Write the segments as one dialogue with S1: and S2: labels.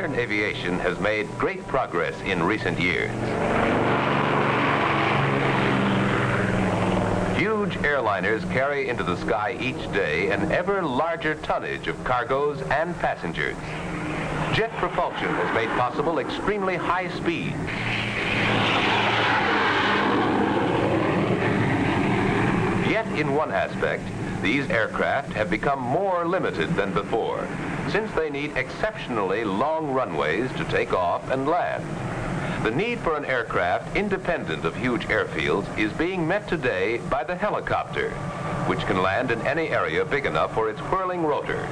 S1: Modern aviation has made great progress in recent years. Huge airliners carry into the sky each day an ever larger tonnage of cargoes and passengers. Jet propulsion has made possible extremely high speeds. Yet in one aspect, these aircraft have become more limited than before, since they need exceptionally long runways to take off and land. The need for an aircraft independent of huge airfields is being met today by the helicopter, which can land in any area big enough for its whirling rotor.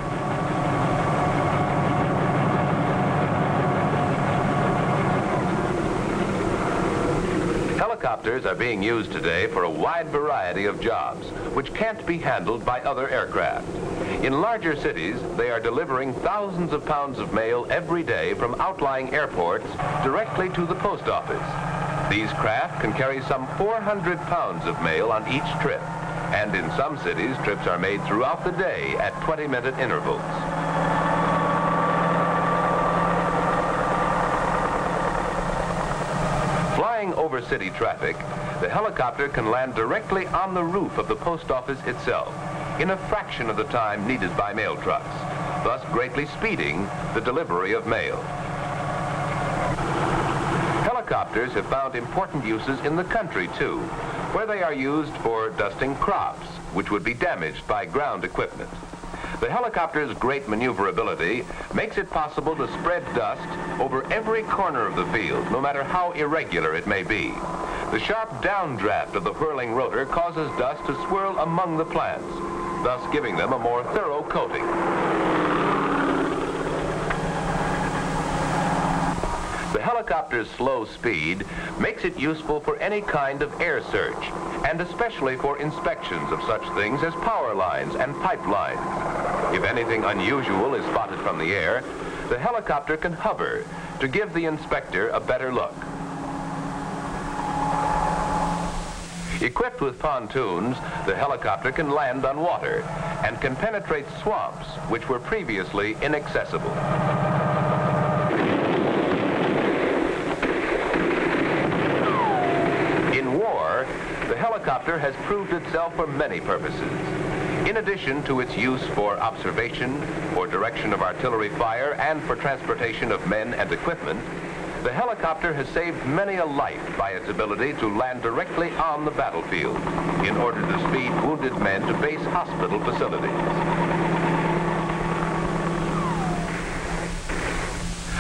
S1: Helicopters are being used today for a wide variety of jobs, which can't be handled by other aircraft. In larger cities, they are delivering thousands of pounds of mail every day from outlying airports directly to the post office. These craft can carry some 400 pounds of mail on each trip, and in some cities, trips are made throughout the day at 20-minute intervals. Flying over city traffic, the helicopter can land directly on the roof of the post office itself, in a fraction of the time needed by mail trucks, thus greatly speeding the delivery of mail. Helicopters have found important uses in the country too, where they are used for dusting crops, which would be damaged by ground equipment. The helicopter's great maneuverability makes it possible to spread dust over every corner of the field, no matter how irregular it may be. The sharp downdraft of the whirling rotor causes dust to swirl among the plants, thus giving them a more thorough coating. The helicopter's slow speed makes it useful for any kind of air search, and especially for inspections of such things as power lines and pipelines. If anything unusual is spotted from the air, the helicopter can hover to give the inspector a better look. Equipped with pontoons, the helicopter can land on water and can penetrate swamps which were previously inaccessible. In war, the helicopter has proved itself for many purposes. In addition to its use for observation, for direction of artillery fire, and for transportation of men and equipment, the helicopter has saved many a life by its ability to land directly on the battlefield in order to speed wounded men to base hospital facilities.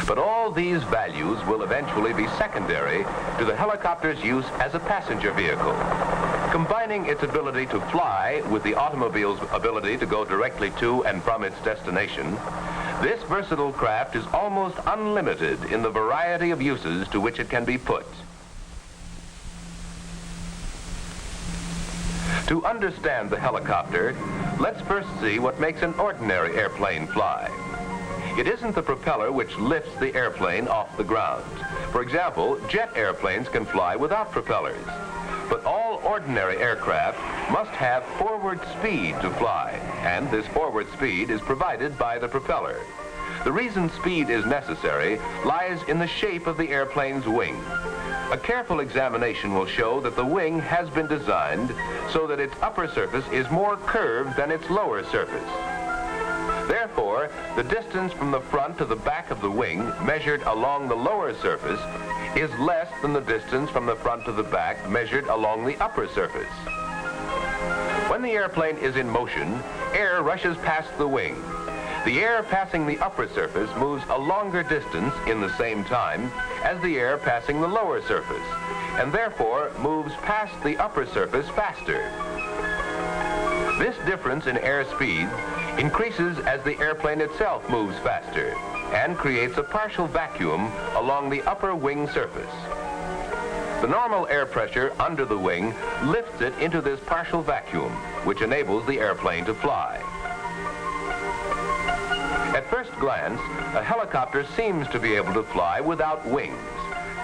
S1: But all these values will eventually be secondary to the helicopter's use as a passenger vehicle. Combining its ability to fly with the automobile's ability to go directly to and from its destination, this versatile craft is almost unlimited in the variety of uses to which it can be put. To understand the helicopter, let's first see what makes an ordinary airplane fly. It isn't the propeller which lifts the airplane off the ground. For example, jet airplanes can fly without propellers. But all ordinary aircraft must have forward speed to fly, and this forward speed is provided by the propeller. The reason speed is necessary lies in the shape of the airplane's wing. A careful examination will show that the wing has been designed so that its upper surface is more curved than its lower surface. Therefore, the distance from the front to the back of the wing measured along the lower surface is less than the distance from the front to the back measured along the upper surface. When the airplane is in motion, air rushes past the wing. The air passing the upper surface moves a longer distance in the same time as the air passing the lower surface, and therefore moves past the upper surface faster. This difference in air speeds increases as the airplane itself moves faster and creates a partial vacuum along the upper wing surface. The normal air pressure under the wing lifts it into this partial vacuum, which enables the airplane to fly. At first glance, a helicopter seems to be able to fly without wings.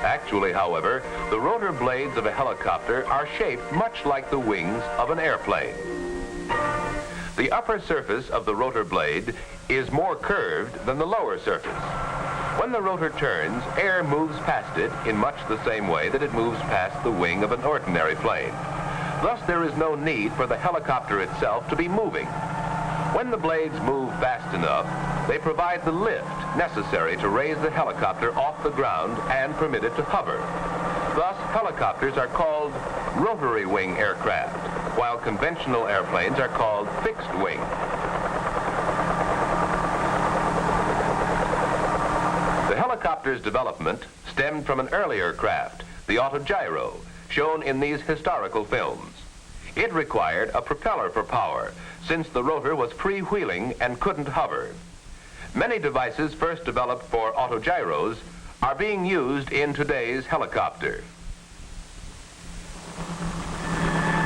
S1: Actually, however, the rotor blades of a helicopter are shaped much like the wings of an airplane. The upper surface of the rotor blade is more curved than the lower surface. When the rotor turns, air moves past it in much the same way that it moves past the wing of an ordinary plane. Thus, there is no need for the helicopter itself to be moving. When the blades move fast enough, they provide the lift necessary to raise the helicopter off the ground and permit it to hover. Thus, helicopters are called rotary wing aircraft, while conventional airplanes are called fixed wing. The helicopter's development stemmed from an earlier craft, the autogyro, shown in these historical films. It required a propeller for power, since the rotor was freewheeling and couldn't hover. Many devices first developed for autogyros are being used in today's helicopter.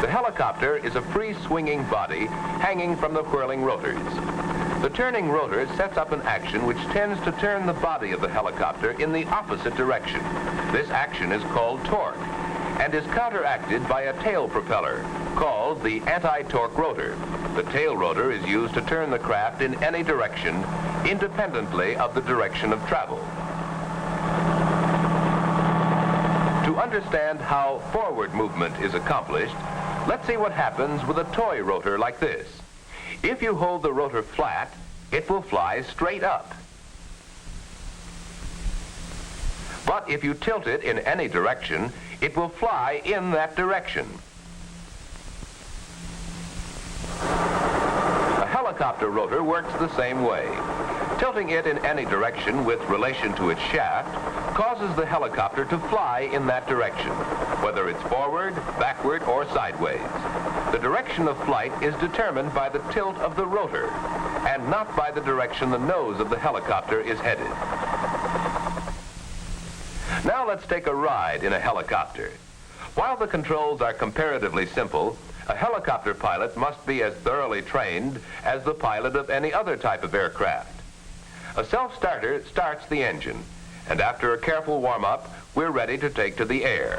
S1: The helicopter is a free-swinging body hanging from the whirling rotors. The turning rotor sets up an action which tends to turn the body of the helicopter in the opposite direction. This action is called torque and is counteracted by a tail propeller called the anti-torque rotor. The tail rotor is used to turn the craft in any direction independently of the direction of travel. To understand how forward movement is accomplished, let's see what happens with a toy rotor like this. If you hold the rotor flat, it will fly straight up. But if you tilt it in any direction, it will fly in that direction. A helicopter rotor works the same way. Tilting it in any direction with relation to its shaft causes the helicopter to fly in that direction, whether it's forward, backward, or sideways. The direction of flight is determined by the tilt of the rotor, and not by the direction the nose of the helicopter is headed. Now let's take a ride in a helicopter. While the controls are comparatively simple, a helicopter pilot must be as thoroughly trained as the pilot of any other type of aircraft. A self-starter starts the engine, and after a careful warm-up, we're ready to take to the air.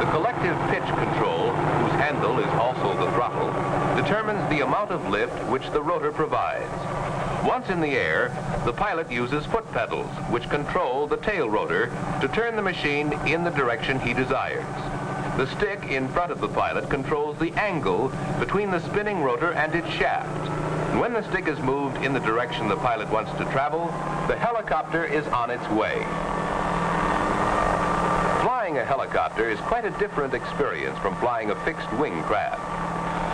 S1: The collective pitch control, whose handle is also the throttle, determines the amount of lift which the rotor provides. Once in the air, the pilot uses foot pedals, which control the tail rotor to turn the machine in the direction he desires. The stick in front of the pilot controls the angle between the spinning rotor and its shaft. And when the stick is moved in the direction the pilot wants to travel, the helicopter is on its way. Flying a helicopter is quite a different experience from flying a fixed-wing craft.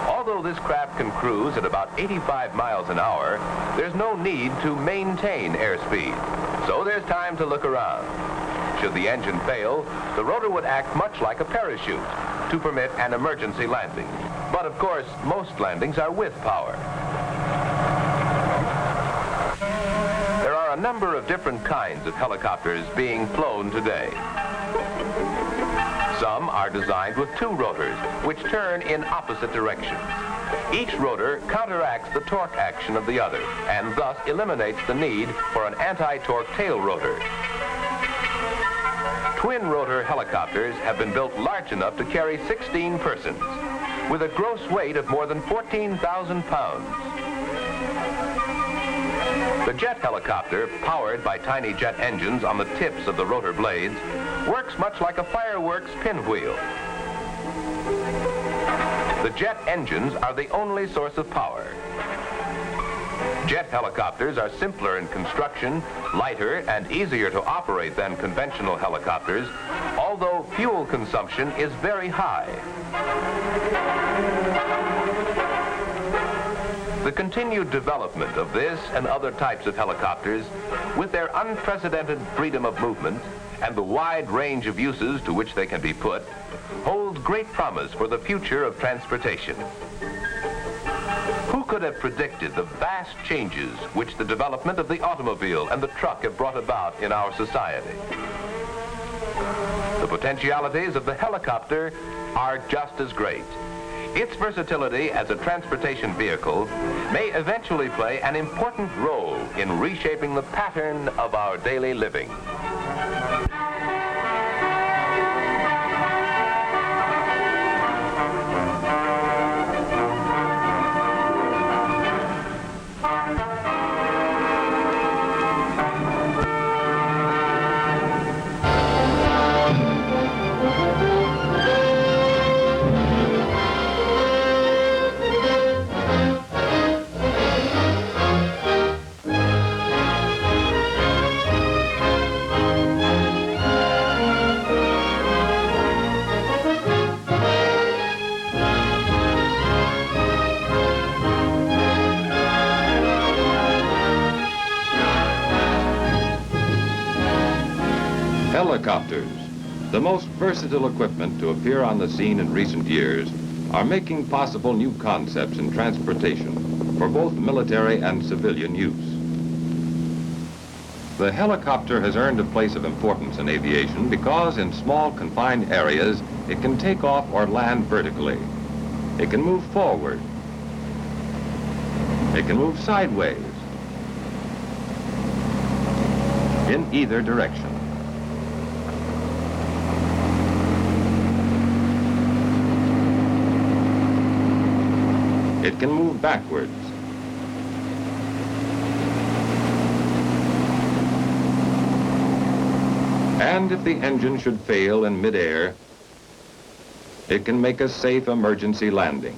S1: Although this craft can cruise at about 85 miles an hour, there's no need to maintain airspeed, so there's time to look around. Should the engine fail, the rotor would act much like a parachute to permit an emergency landing. But of course, most landings are with power. There are a number of different kinds of helicopters being flown today. Some are designed with two rotors, which turn in opposite directions. Each rotor counteracts the torque action of the other, and thus eliminates the need for an anti-torque tail rotor. Twin-rotor helicopters have been built large enough to carry 16 persons, with a gross weight of more than 14,000 pounds. The jet helicopter, powered by tiny jet engines on the tips of the rotor blades, works much like a fireworks pinwheel. The jet engines are the only source of power. Jet helicopters are simpler in construction, lighter, and easier to operate than conventional helicopters, although fuel consumption is very high. The continued development of this and other types of helicopters, with their unprecedented freedom of movement and the wide range of uses to which they can be put, holds great promise for the future of transportation. Who could have predicted the vast changes which the development of the automobile and the truck have brought about in our society? The potentialities of the helicopter are just as great. Its versatility as a transportation vehicle may eventually play an important role in reshaping the pattern of our daily living.
S2: Helicopters, the most versatile equipment to appear on the scene in recent years, are making possible new concepts in transportation for both military and civilian use. The helicopter has earned a place of importance in aviation because in small confined areas it can take off or land vertically. It can move forward. It can move sideways. In either direction. It can move backwards. And if the engine should fail in midair, it can make a safe emergency landing.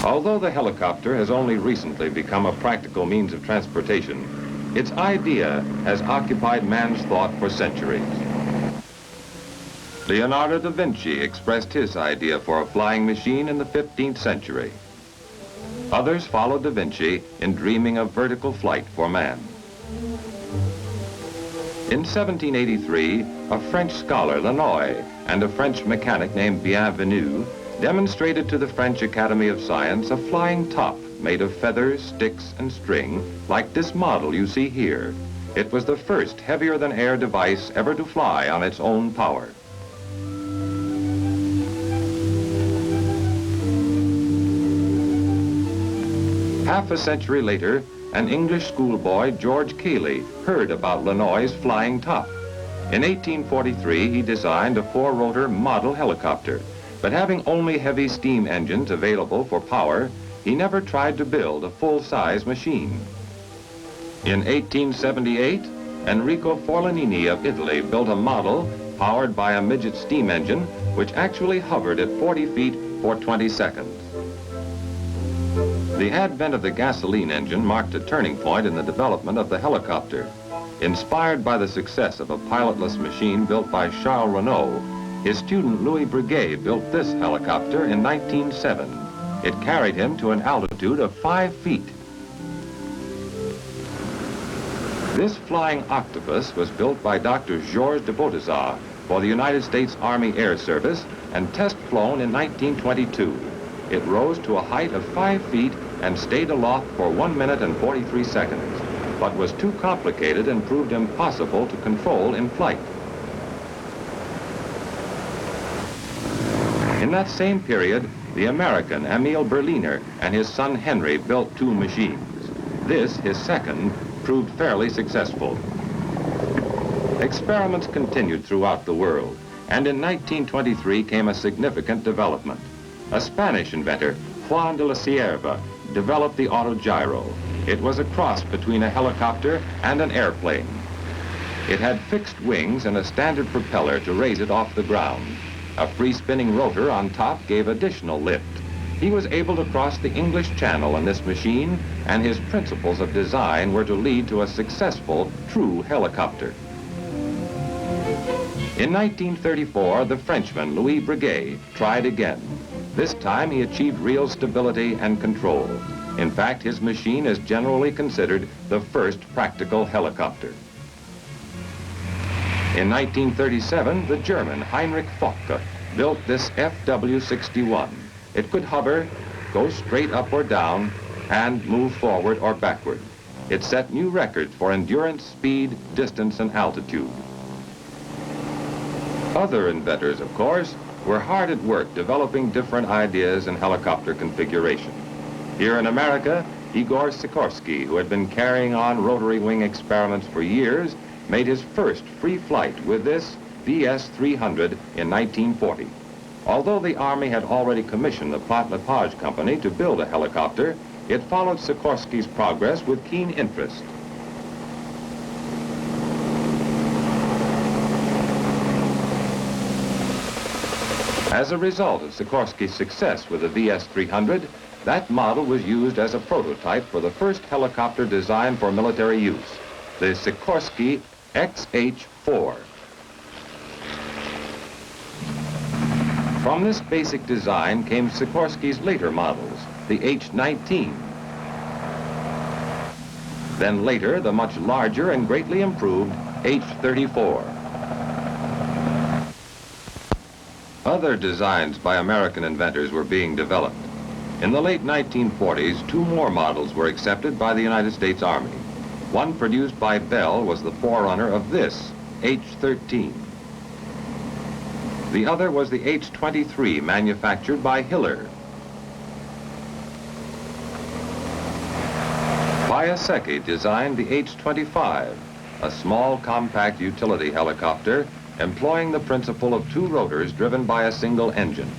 S2: Although the helicopter has only recently become a practical means of transportation, its idea has occupied man's thought for centuries. Leonardo da Vinci expressed his idea for a flying machine in the 15th century. Others followed da Vinci in dreaming of vertical flight for man. In 1783, a French scholar, Lannoy, and a French mechanic named Bienvenu demonstrated to the French Academy of Science a flying top made of feathers, sticks, and string, like this model you see here. It was the first heavier-than-air device ever to fly on its own power. Half a century later, an English schoolboy, George Cayley, heard about Lannoy's flying top. In 1843, he designed a four-rotor model helicopter, but having only heavy steam engines available for power, he never tried to build a full-size machine. In 1878, Enrico Forlanini of Italy built a model powered by a midget steam engine, which actually hovered at 40 feet for 20 seconds. The advent of the gasoline engine marked a turning point in the development of the helicopter. Inspired by the success of a pilotless machine built by Charles Renault, his student Louis Breguet built this helicopter in 1907. It carried him to an altitude of 5 feet. This flying octopus was built by Dr. Georges de Bautizat for the United States Army Air Service and test flown in 1922. It rose to a height of 5 feet and stayed aloft for 1 minute and 43 seconds, but was too complicated and proved impossible to control in flight. In that same period, the American Emil Berliner and his son Henry built two machines. This, his second, proved fairly successful. Experiments continued throughout the world, and in 1923 came a significant development. A Spanish inventor, Juan de la Cierva, developed the autogyro. It was a cross between a helicopter and an airplane. It had fixed wings and a standard propeller to raise it off the ground. A free-spinning rotor on top gave additional lift. He was able to cross the English Channel in this machine, and his principles of design were to lead to a successful, true helicopter. In 1934, the Frenchman Louis Breguet tried again. This time he achieved real stability and control. In fact, his machine is generally considered the first practical helicopter. In 1937, the German Heinrich Focke built this FW-61. It could hover, go straight up or down, and move forward or backward. It set new records for endurance, speed, distance, and altitude. Other inventors, of course, were hard at work developing different ideas in helicopter configuration. Here in America, Igor Sikorsky, who had been carrying on rotary wing experiments for years, made his first free flight with this VS-300 in 1940. Although the Army had already commissioned the Platt-Lepage Company to build a helicopter, it followed Sikorsky's progress with keen interest. As a result of Sikorsky's success with the VS-300, that model was used as a prototype for the first helicopter designed for military use, the Sikorsky XH-4. From this basic design came Sikorsky's later models, the H-19, then later the much larger and greatly improved H-34. Other designs by American inventors were being developed. In the late 1940s, two more models were accepted by the United States Army. One produced by Bell was the forerunner of this, H-13. The other was the H-23, manufactured by Hiller. Piasecki designed the H-25, a small compact utility helicopter employing the principle of two rotors driven by a single engine.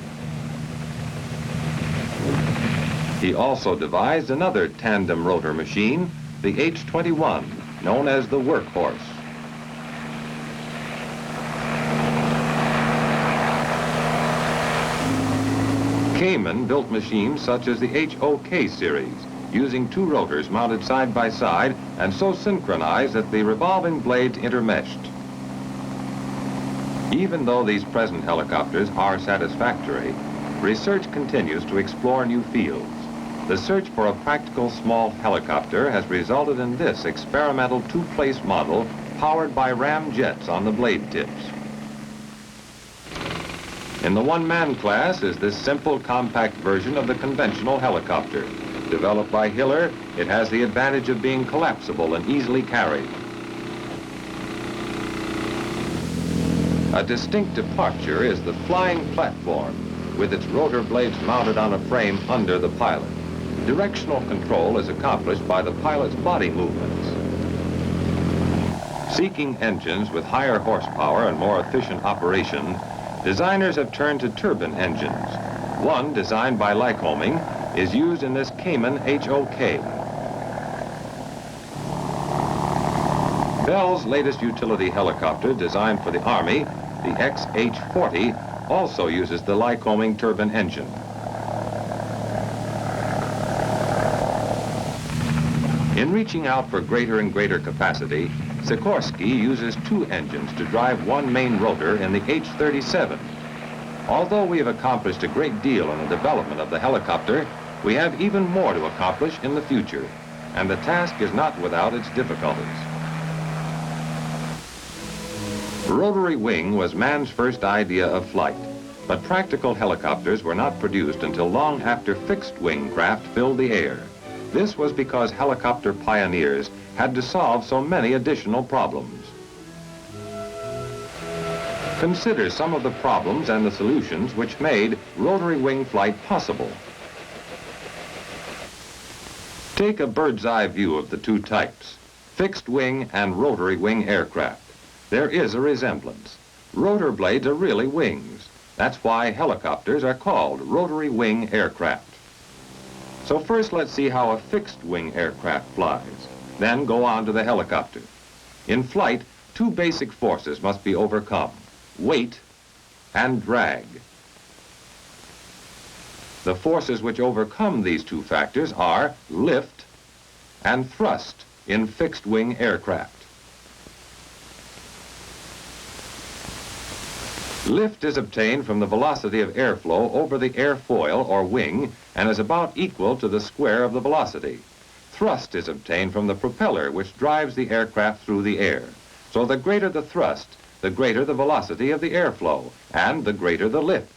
S2: He also devised another tandem rotor machine, the H-21, known as the workhorse. Cayman built machines such as the HOK series, using two rotors mounted side by side and so synchronized that the revolving blades intermeshed. Even though these present helicopters are satisfactory, research continues to explore new fields. The search for a practical small helicopter has resulted in this experimental two-place model powered by ram jets on the blade tips. In the one-man class is this simple compact version of the conventional helicopter. Developed by Hiller, it has the advantage of being collapsible and easily carried. A distinct departure is the flying platform, with its rotor blades mounted on a frame under the pilot. Directional control is accomplished by the pilot's body movements. Seeking engines with higher horsepower and more efficient operation, designers have turned to turbine engines. One, designed by Lycoming, is used in this Cayman HOK. Bell's latest utility helicopter, designed for the Army, the XH-40, also uses the Lycoming turbine engine. In reaching out for greater and greater capacity, Sikorsky uses two engines to drive one main rotor in the H-37. Although we have accomplished a great deal in the development of the helicopter, we have even more to accomplish in the future, and the task is not without its difficulties. Rotary wing was man's first idea of flight, but practical helicopters were not produced until long after fixed-wing craft filled the air. This was because helicopter pioneers had to solve so many additional problems. Consider some of the problems and the solutions which made rotary wing flight possible. Take a bird's-eye view of the two types, fixed-wing and rotary wing aircraft. There is a resemblance. Rotor blades are really wings. That's why helicopters are called rotary wing aircraft. So first let's see how a fixed-wing aircraft flies. Then go on to the helicopter. In flight, two basic forces must be overcome: weight and drag. The forces which overcome these two factors are lift and thrust in fixed-wing aircraft. Lift is obtained from the velocity of airflow over the airfoil or wing and is about equal to the square of the velocity. Thrust is obtained from the propeller, which drives the aircraft through the air. So the greater the thrust, the greater the velocity of the airflow, and the greater the lift.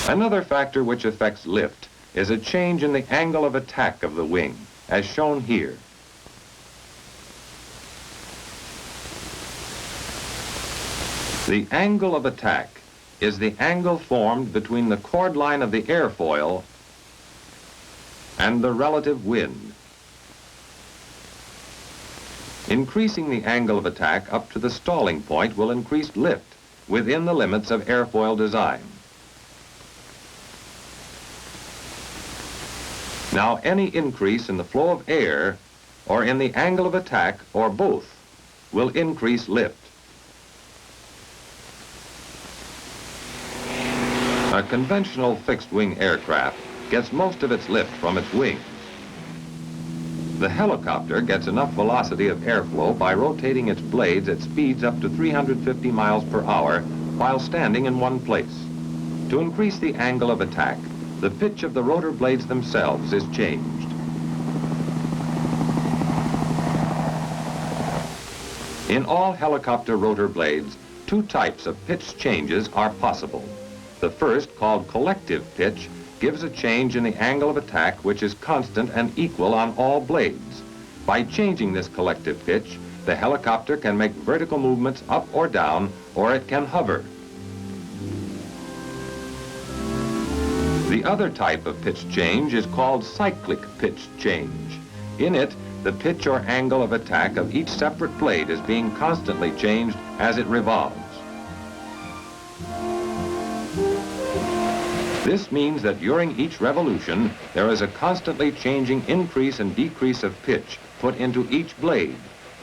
S2: Another factor which affects lift is a change in the angle of attack of the wing, as shown here. The angle of attack is the angle formed between the chord line of the airfoil and the relative wind. Increasing the angle of attack up to the stalling point will increase lift within the limits of airfoil design. Now, any increase in the flow of air or in the angle of attack, or both, will increase lift. A conventional fixed-wing aircraft gets most of its lift from its wings. The helicopter gets enough velocity of airflow by rotating its blades at speeds up to 350 miles per hour while standing in one place. To increase the angle of attack, the pitch of the rotor blades themselves is changed. In all helicopter rotor blades, two types of pitch changes are possible. The first, called collective pitch, gives a change in the angle of attack which is constant and equal on all blades. By changing this collective pitch, the helicopter can make vertical movements up or down, or it can hover. The other type of pitch change is called cyclic pitch change. In it, the pitch or angle of attack of each separate blade is being constantly changed as it revolves. This means that during each revolution, there is a constantly changing increase and decrease of pitch put into each blade.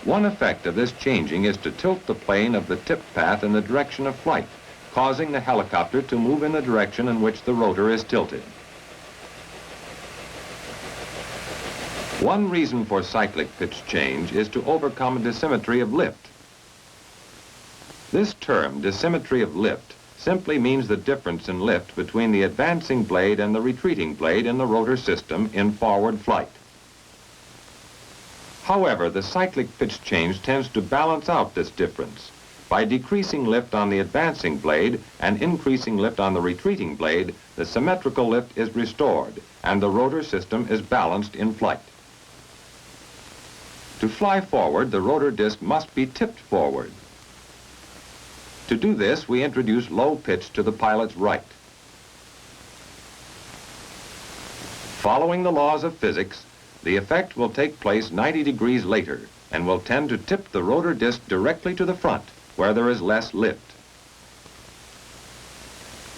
S2: One effect of this changing is to tilt the plane of the tip path in the direction of flight, causing the helicopter to move in the direction in which the rotor is tilted. One reason for cyclic pitch change is to overcome dissymmetry of lift. This term, dissymmetry of lift, simply means the difference in lift between the advancing blade and the retreating blade in the rotor system in forward flight. However, the cyclic pitch change tends to balance out this difference. By decreasing lift on the advancing blade and increasing lift on the retreating blade, the symmetrical lift is restored and the rotor system is balanced in flight. To fly forward, the rotor disc must be tipped forward. To do this, we introduce low pitch to the pilot's right. Following the laws of physics, the effect will take place 90 degrees later and will tend to tip the rotor disc directly to the front, where there is less lift.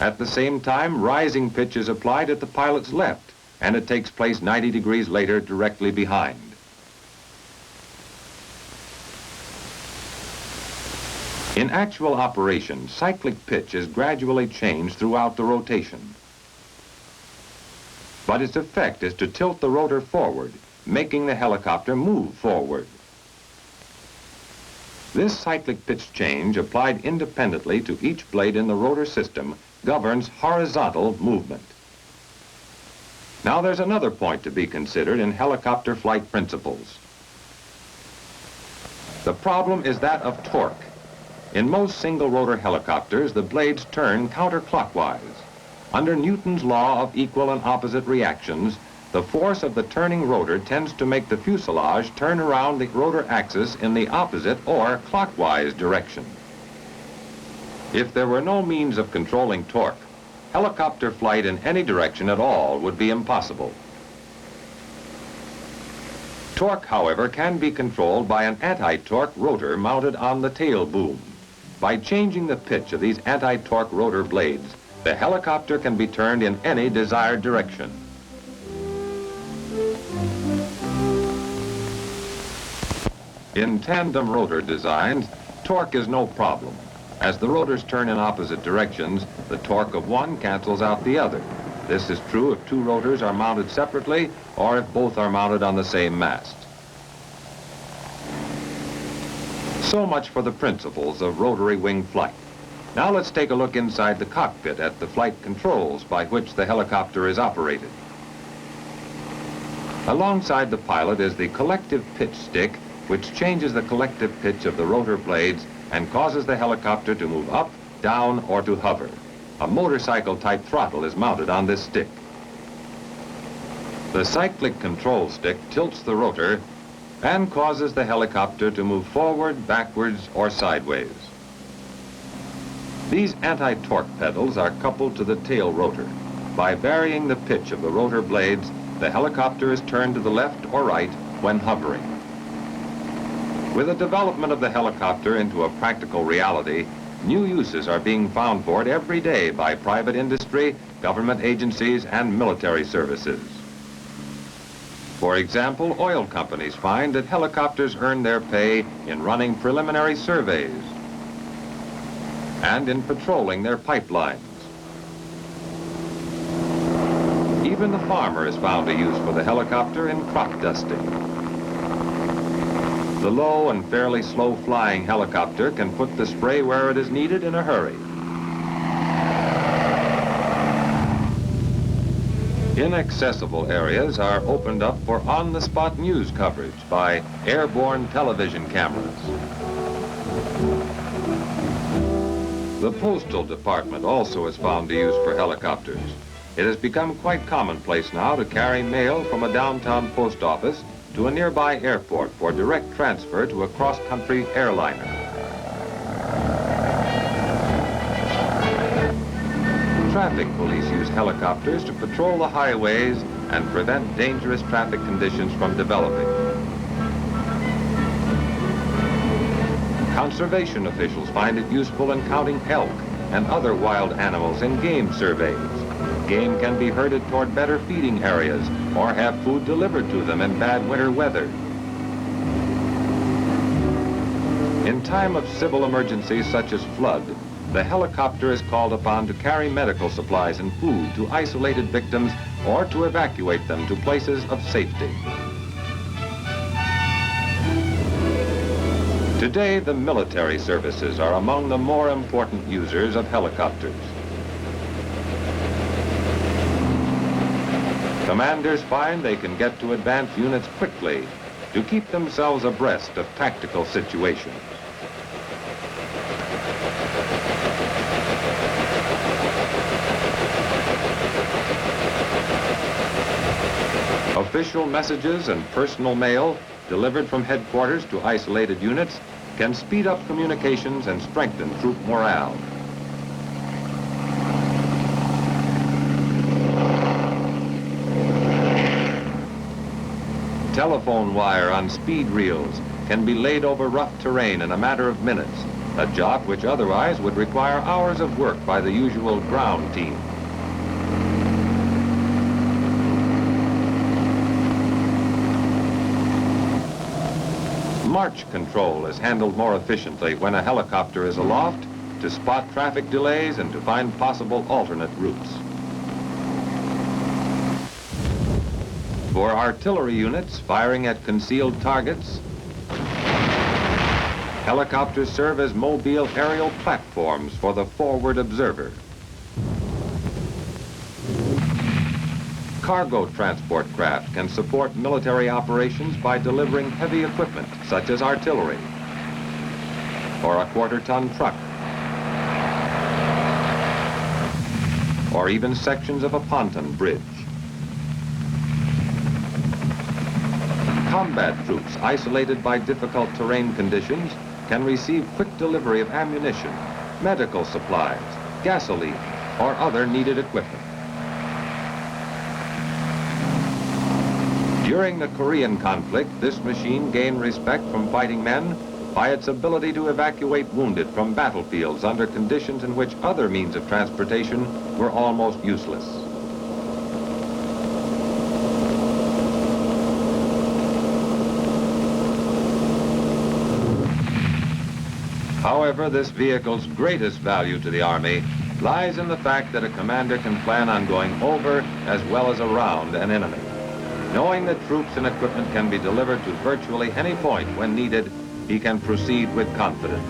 S2: At the same time, rising pitch is applied at the pilot's left, and it takes place 90 degrees later directly behind. In actual operation, cyclic pitch is gradually changed throughout the rotation. But its effect is to tilt the rotor forward, making the helicopter move forward. This cyclic pitch change, applied independently to each blade in the rotor system, governs horizontal movement. Now there's another point to be considered in helicopter flight principles. The problem is that of torque. In most single-rotor helicopters, the blades turn counterclockwise. Under Newton's law of equal and opposite reactions, the force of the turning rotor tends to make the fuselage turn around the rotor axis in the opposite or clockwise direction. If there were no means of controlling torque, helicopter flight in any direction at all would be impossible. Torque, however, can be controlled by an anti-torque rotor mounted on the tail boom. By changing the pitch of these anti-torque rotor blades, the helicopter can be turned in any desired direction. In tandem rotor designs, torque is no problem. As the rotors turn in opposite directions, the torque of one cancels out the other. This is true if two rotors are mounted separately or if both are mounted on the same mast. So much for the principles of rotary wing flight. Now let's take a look inside the cockpit at the flight controls by which the helicopter is operated. Alongside the pilot is the collective pitch stick, which changes the collective pitch of the rotor blades and causes the helicopter to move up, down, or to hover. A motorcycle-type throttle is mounted on this stick. The cyclic control stick tilts the rotor and causes the helicopter to move forward, backwards, or sideways. These anti-torque pedals are coupled to the tail rotor. By varying the pitch of the rotor blades, the helicopter is turned to the left or right when hovering. With the development of the helicopter into a practical reality, new uses are being found for it every day by private industry, government agencies, and military services. For example, oil companies find that helicopters earn their pay in running preliminary surveys and in patrolling their pipelines. Even the farmer has found a use for the helicopter in crop dusting. The low and fairly slow-flying helicopter can put the spray where it is needed in a hurry. Inaccessible areas are opened up for on-the-spot news coverage by airborne television cameras. The Postal Department also is found to use for helicopters. It has become quite commonplace now to carry mail from a downtown post office to a nearby airport for direct transfer to a cross-country airliner. Traffic police use helicopters to patrol the highways and prevent dangerous traffic conditions from developing. Conservation officials find it useful in counting elk and other wild animals in game surveys. Game can be herded toward better feeding areas or have food delivered to them in bad winter weather. In time of civil emergencies such as flood, the helicopter is called upon to carry medical supplies and food to isolated victims or to evacuate them to places of safety. Today, the military services are among the more important users of helicopters. Commanders find they can get to advance units quickly to keep themselves abreast of tactical situations. Official messages and personal mail delivered from headquarters to isolated units can speed up communications and strengthen troop morale. Telephone wire on speed reels can be laid over rough terrain in a matter of minutes, a job which otherwise would require hours of work by the usual ground team. March control is handled more efficiently when a helicopter is aloft to spot traffic delays and to find possible alternate routes. For artillery units firing at concealed targets, helicopters serve as mobile aerial platforms for the forward observer. Cargo transport craft can support military operations by delivering heavy equipment such as artillery or a quarter-ton truck or even sections of a pontoon bridge. Combat troops isolated by difficult terrain conditions can receive quick delivery of ammunition, medical supplies, gasoline, or other needed equipment. During the Korean conflict, this machine gained respect from fighting men by its ability to evacuate wounded from battlefields under conditions in which other means of transportation were almost useless. However, this vehicle's greatest value to the Army lies in the fact that a commander can plan on going over as well as around an enemy. Knowing that troops and equipment can be delivered to virtually any point when needed, he can proceed with confidence.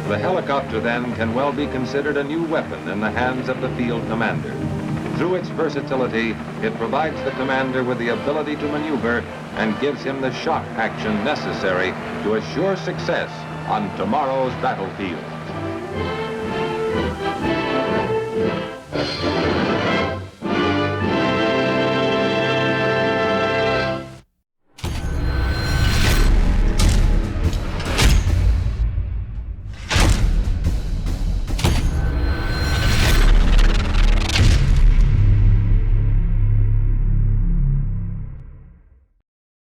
S2: The helicopter, then, can well be considered a new weapon in the hands of the field commander. Through its versatility, it provides the commander with the ability to maneuver and gives him the shock action necessary to assure success on tomorrow's battlefield.